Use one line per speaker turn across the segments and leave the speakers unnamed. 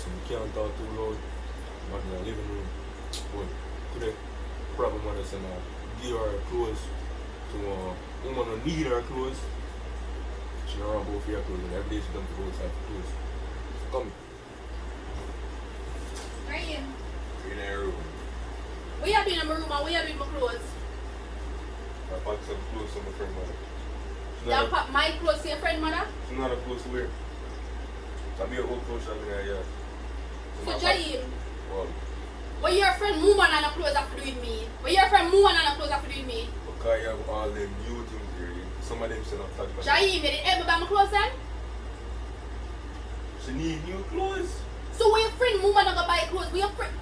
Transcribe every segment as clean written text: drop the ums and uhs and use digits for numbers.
so you can't talk too loud. But in the living room, but today, probably mother said, give her clothes to woman who need her clothes. She don't run both of your clothes, and every day she comes to go outside for clothes. So come.
Where are you?
In her room.
Where you been in my room and where you been in my clothes?
I packed some clothes to my friend mother.
You pack my clothes to your friend mother?
She's not a clothes to wear. I'll be an old clothes shop in her yard.
So Jaim,
Well,
what your friend move on and clothes after doing me? What your friend move on and clothes after doing me?
because you have all them new things here. Some of them still not touch.
Jaim, you didn't ever buy my clothes then?
She need new clothes.
So when your friend move on and go buy clothes, where your friend?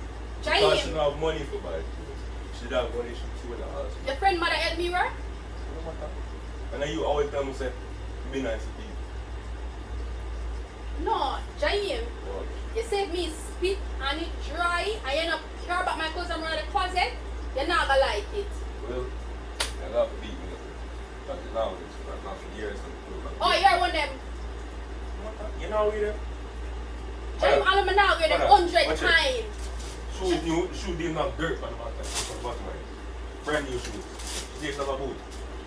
Because she
Jaim,
don't have money for buy clothes. She don't have money, she would have asked.
your friend mother help me work?
No matter. And then you always tell me, say, be nice to people.
No, Jaim.
Well,
You said me spit and it dry and you not care about my clothes and run the closet, you're not gonna like it.
well, I got to beat me. But now it's not for years.
Oh, you're one of them.
You know, we there.
Jaim, all of them now wear them 100 times.
Shoes new, shoes didn't have dirt on the bottom of it. Brand new shoes. She didn't have a boot.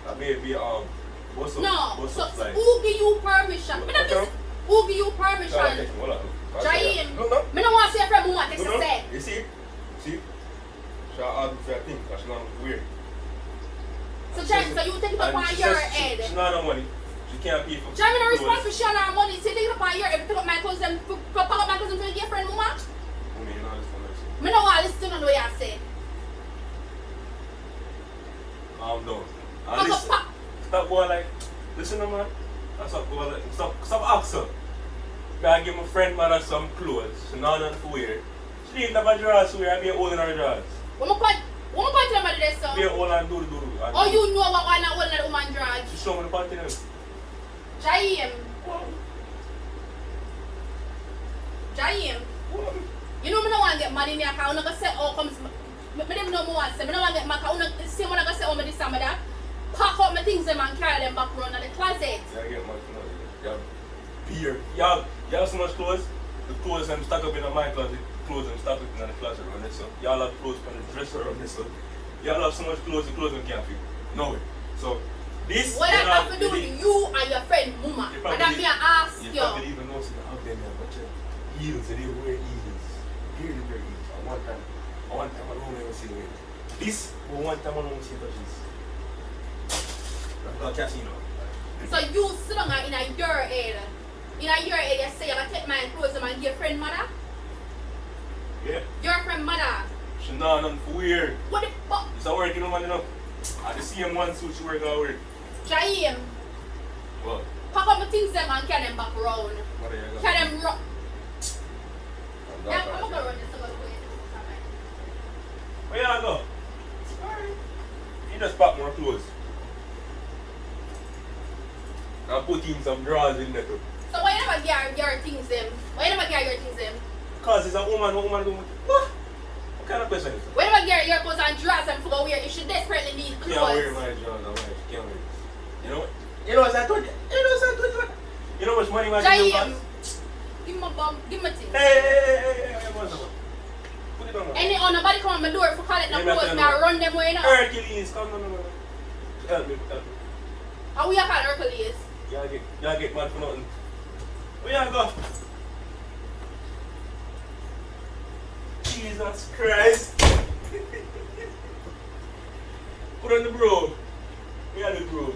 That may be what's up?
No,
What's
so
up like?
who give you permission?
Okay.
Who give you permission?
Hold on.
Jaim,
No, no.
I don't want to see a friend who want to
No, no.
say.
You see? See? She had to say a thing because she's not weird.
So Jaim, so you take it upon your head.
She's not no money. She can't pay for
Jaim, no response for
clothes.
sharing our money. So you take it upon your head. If you take up my clothes and pack up my clothes and give your friend who want.
Woman, you know this one is.
I don't want to listen to the way I say.
I'm done.
Pack
And
up,
listen.
pack.
Stop going like, listen to man. And stop going like, stop asking. I give my friend mother some clothes. She not nothing to wear. She didn't have a dress to wear. I be holding her dress.
What am I tell about this,
Be
sir?
hold and do.
Oh, you know what one holding that woman drag.
She show me the panty then.
Jaim. Jaim. You know me no want to get mad in here because I'm not going to say, oh, comes, I don't know more say. I don't want to get mad because I'm not say what I'm going to say, oh, me this and me that. Pack up my things them and carry them back around in the closet.
Yeah, I get mad for nothing. You have beer. You have so much clothes. The clothes them stack up in my closet. Clothes them stack up in the closet around this one. Y'all have clothes on the dresser around this one. Y'all have so much clothes, the clothes them can't fit. No way. So, this...
What that have to do with you and your friend Muma?
You
And that me ask
You
you.
probably even know something out there now, but heels, they didn't wear heels. Really wear heels. At one time I don't even see it. This, but one time I don't see touches. I'm not catching you know.
So you sit down in your head. In your head, you say, I'm going to take my clothes and give your friend mother.
Yeah.
Your friend mother.
She not nothing for weird.
What the fuck?
It's a working woman, you know. I the same one suit she work out weird.
Jaim.
What?
Pack up my things them and carry them back around.
What are you going
Carry them rock.
to
Yeah, I'm going to run this other way.
Where you go? You just pack more clothes. And put in some drawers in there too.
So why you never get your things them? Why you never get your things them?
Because it's a woman going, what? What kind of question is that?
Why you never get your clothes and drawers and forget wear? You should desperately need
Can't wear
clothes.
my drawers and wife. Can't wear this. You know what? You know what I told you? You know how much money my
Jaim.
cost?
Give me my bum. Give me my things.
Hey, what's up? Put it on.
Any on nobody come on my door for collect no
Yeah,
clothes,
but
me I run them way now.
Hercules, come no. Help me.
How we are called Hercules?
Y'all get mad for nothing. Where y'all go? Jesus Christ. Put on the bro. Where are the bro?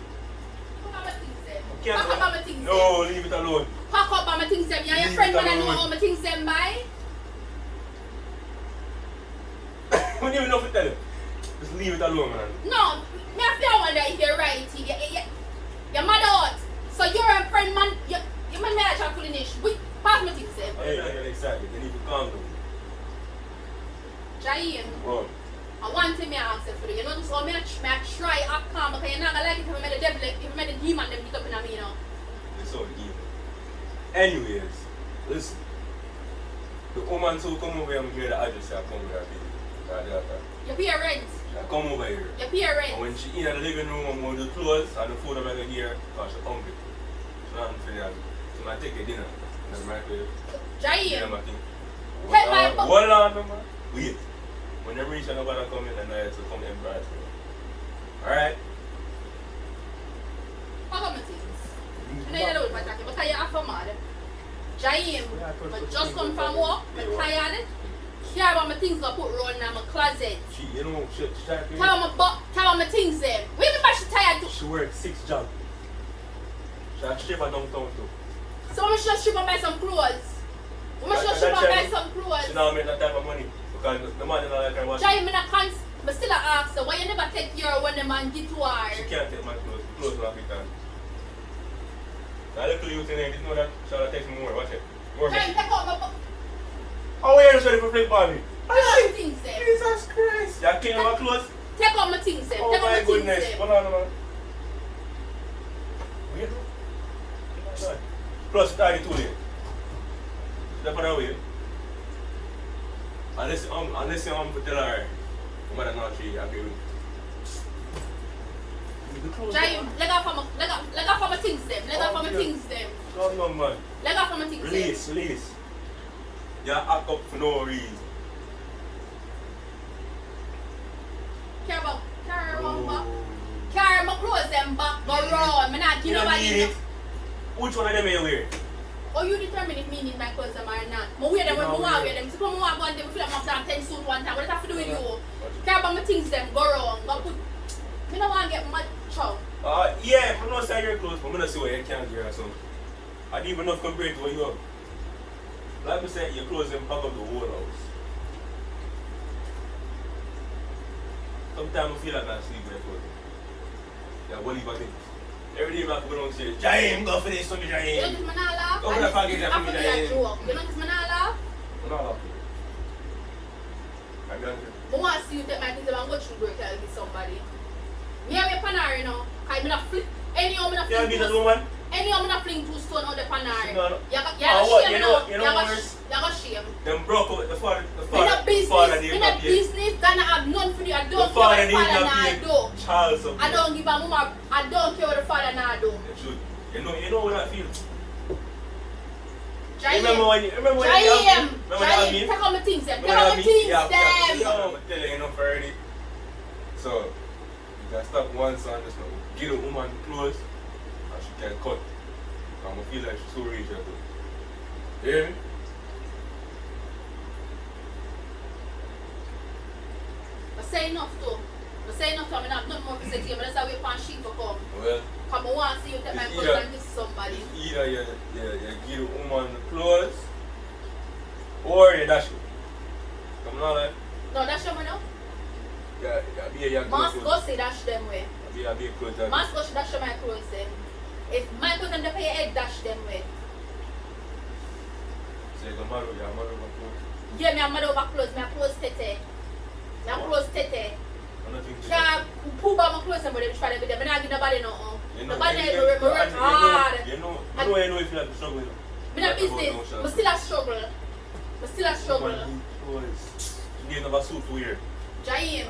Pack up my things them.
Can't
Pack up my things
No,
them.
leave it alone.
Pack up my things them. Yeah, your
Leave
friend
it
wanna know
alone.
how my things them buy.
When you know what to tell you. Just leave it alone, man.
No, me I feel wonder if you're right. You're mad out. So you're a friend man. You man me like you're fooling ish. Wait, pass my things them.
Hey, you're excited. You need to calm down.
Jaim.
Bro.
I want to me ask you for you. You know, so me I try act calm because you're not gonna like it if I made the devil, if I made the demon them get up in me, you know.
It's all evil. Anyways, listen. The woman who come over here and give the address, I come over here.
Your parents.
I come over here.
Your parents.
And when she in the living room, I'm going to the clothes and the food I'm going to hear because she's hungry. She's not for that. So I take her dinner. And I'm right there.
Jaim.
Yeah, my thing.
Take my book.
Hold on, man. Wait. When you reach nobody come in and I have to come embarrass me. Alright?
Pack up my things. And then you know what I'm talking because you're after mad. Jaim, I just come from work, I'm tired. Carry all my things to put round in my closet.
You know, she tried to...
Carry all my things there. Where me she tired too?
She worked 6 jobs. She had strip her downtown too.
So I'm just strip and buy some clothes. I'm just strip and buy some clothes.
She now make that type of money. Because the man is not like her watch.
Jaim, I still ask her, why you never take care of when the man get to her?
She can't take my clothes. The clothes will not be done. Now look at you today, didn't know that Charlotte takes me more. Watch it. More
Jaim, take out my book.
Oh, yeah, you're ready for play Barbie.
Take out my things there.
Jesus Christ. You clean my clothes?
Take out my things there.
Oh
Take out
my
my things
goodness.
there.
Hold on, man. Wait. Plus, it's already too late. Step on the way. Unless you tell her, I'm going to not she agree with
Jaim, let go for my things them. Let go for my things them.
Calm down, man.
Let go for my things them.
Release. You act up for no reason.
Carry my clothes them back, go round. I'm not giving nobody enough.
Which one of them are you wearing?
Oh, you determine if me need my clothes them or not. I wear them when I want to wear them. So when I want to go and feel like I'm 10 suit one time. What does that have to do with you? Carry my things them, go round. Go put. I don't want to get mad chow.
Yeah, I'm not saying your clothes, but I'm going to see what you can't wear or something. I don't even know if compared to what you have. Like I said, your clothes them pack up the whole house. Sometimes I feel like I sleep in my clothes. Yeah, what do you think? Every day I have to go down and say, Jaim, go for this, so me
You
Jaim.
know this man not laugh?
Go for that package that for me,
After me a
Jaim.
joke. You know this man not laugh?
I'm not laughing. I'm not
I want to see you take my things and go through break with somebody. Me have a panari, you know. Because I'm not flip. Anyhow, I'm not
you
fling
be that
two.
woman?
Anyhow, I'm not fling two stone on the panari.
No, no.
You got
what?
shame
You
now.
know
You got
worse?
shame.
Them broke out the father.
In a business, in a business, gonna have none for you. I don't care what the father now do.
Child support.
I don't give a mama. I don't care what the father now do.
You should. You know what that feels.
Jaim,
Remember when you
Jaim,
Jaim,
take out my things them. Take
Remember
out my things
Yeah,
them.
I'm telling you enough already. So, you can stop one son, just now. Give a woman clothes, and she can cut. I'm gonna feel like she's so rich. You hear me?
I say enough too. I say enough to me. Not nothing more to say to you. But that's how we pan sheep to come.
Well,
Come I want to see you take my
It's
clothes
either-
and kiss somebody.
either you give a woman clothes, or you dash it. Come on, like,
No, that's your money.
be a
Must go say dash them way.
Be a clothes.
Must go dash my clothes them. If my clothes them they pay your head dash them way.
So you go marry, you're married with clothes.
Yeah, me I'm mad over clothes. Me a clothes tete. Me a clothes tete.
I'm not thinking.
Can't pull back my clothes and them try to be there. Me not give nobody no.
You know,
Nobody
you
no work hard.
you know if you have to struggle.
Me not business. But still a struggle. But still a struggle.
You need another suit to wear.
Jaim.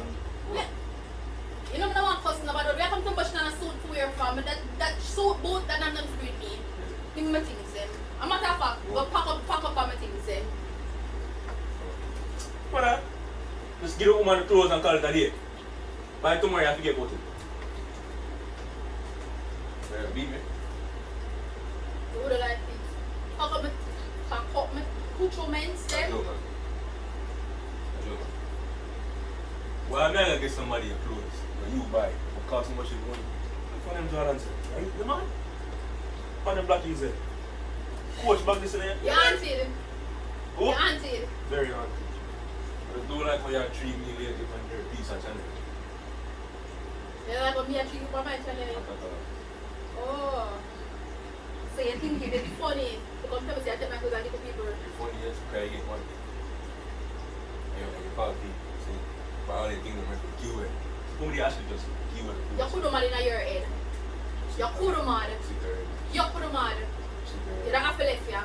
You know, I don't want to cuss nobody. We come to Bush and a suit to wear from. But that suit boot that I'm not to do with me. Give me my things then. I'm not a fact. Go pack up all my things then.
What? Just give a woman the clothes and call it a day. By tomorrow you have to get about it. Beat me.
You would have liked it. Pack up my accoutrements
I
then.
do, man. Well, I'm not gonna get somebody a clothes when you buy. It cost so much it's money. Look for them Jordans. Are you the man? On the black jeans there. Coach back this in there.
Your auntie.
Who?
Your auntie.
Very auntie. I do like how you treat me lately on your piece of channel.
You like what me and treat you for my channel. Oh. So you think it's funny to come to me say I take my clothes and give to people?
Funny, yes, because I get one. You call people. See, but all they think they're making you it. Somebody actually just give it.
You could have mad in your head. You could have mad. You could have mad. You don't have to left ya.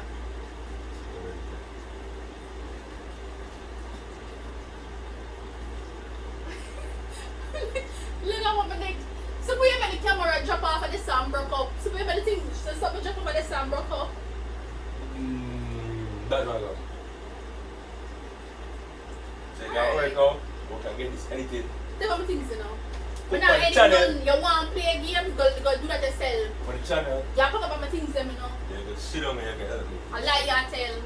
Look at what my neck. So we have the camera drop off and the sound broke up. So we have the thing. So something drop off and the sound broke up.
That's not good. right now, we can get this anything.
Take my things, you know.
Put
When I
on the
edit
channel.
none, you want to play games, go do that yourself.
On the channel,
You pack up my things, them, you know.
you can sit down and you can help me.
I lie you a tell.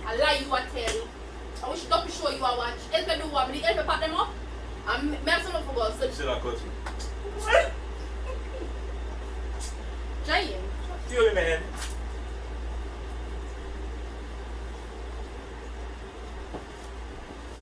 I lie you a tell. I wish to show you a watch. Help me do what? Me help me pack them up. And me have some of for us.
You still not cut me.
Giant.
Feel me, man.